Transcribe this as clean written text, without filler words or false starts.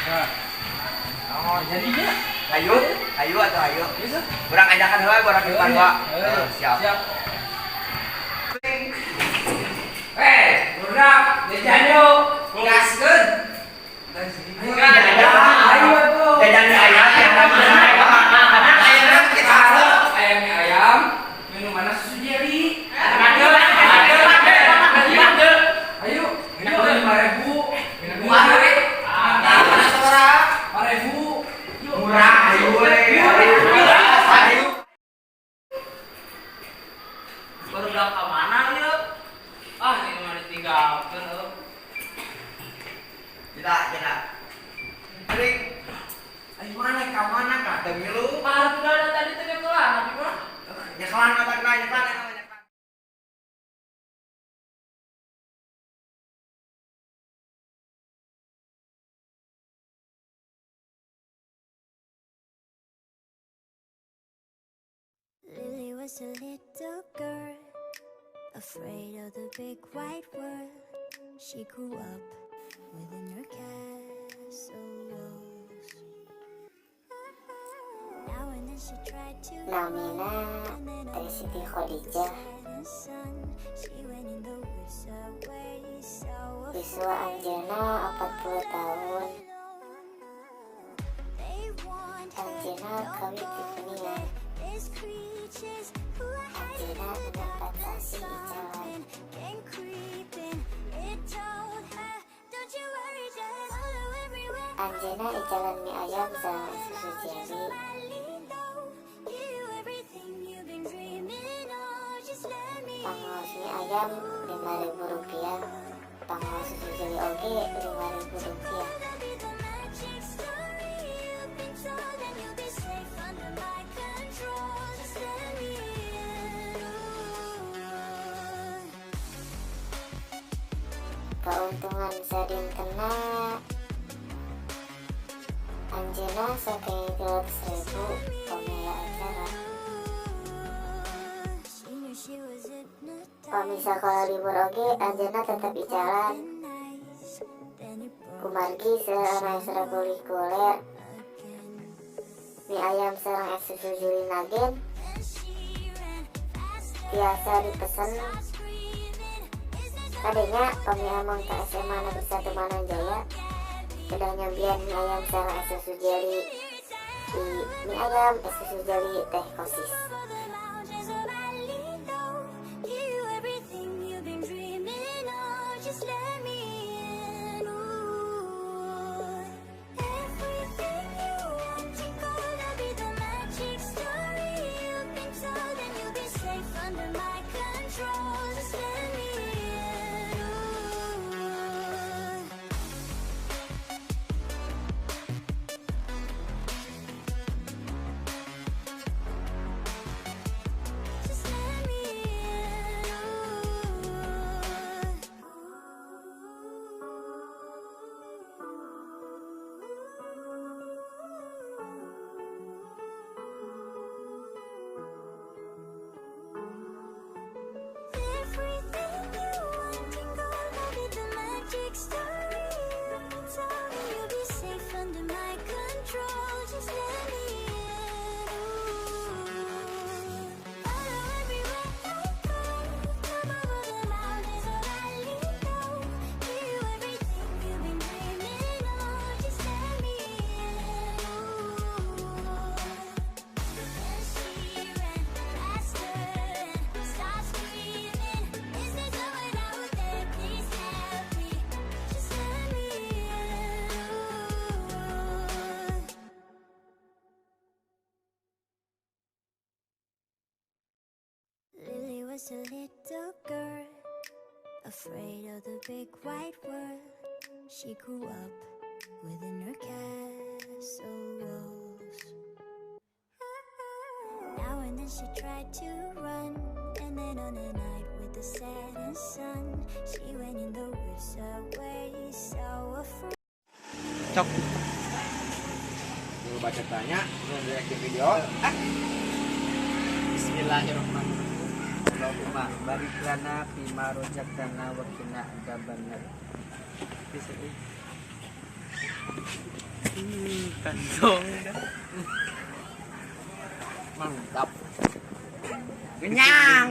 Oh, jadinya ayo atau ayo. Kurang ajakan heula barang di depan gua. Siap. Budak, jajan yuk. Gaskeun. Ayo tuh. Jajan ayam yang ayam kita Ayamnya ayam, minumannya susu jeli. Ayo, ini 5.000. murah ayo baru bilang ke mana ya? Ah, ini mah ditinggalkan loh. tidak Trik ayo mana ka mana ka demi lu Ah, sudah ada tadi tuh kelar, tapi mah nyekelan kata nyekelan. Lily was a little girl, afraid of the big white world. She grew up within her castle walls. Now and then she tried to Namina dari Siti Khadijah. She went in the woods away, so Siswa Anjana 40 tahun. Anjana kawin di dunia. Anjana mendapat saksi jalan. Anjana jalan mie ayam sama susu jeli. Pangos mie ayam Rp5.000. Pangos susu jeli oge Rp5.000. Keuntungan sadintena Anjana saking 300.000 pemela acara. Pamisa kalau libur oge Anjana tetap jalan. Kumargi seorang seragulikuler. Mie ayam sareng es susu jeli nagen. Biasa dipesan. Tadinya pemiamang ke SMA Negeri 1 Mananjaya sudah nyambian mie ayam sareng es susu jeli di mie ayam es susu jeli teh kosis. Was a little girl, afraid of the big white world. She grew up within her castle walls. Now and then she tried to run, and then on a night with the setting sun, she went in the woods away, so afraid. Cok. Dulu baca tanya, belum reaksi video. Bismillahirrahmanirrahim. Allahumma barik lana fima razaqtana wa qina adzabannar. Bisa Kantong. Mantap. Kenyang.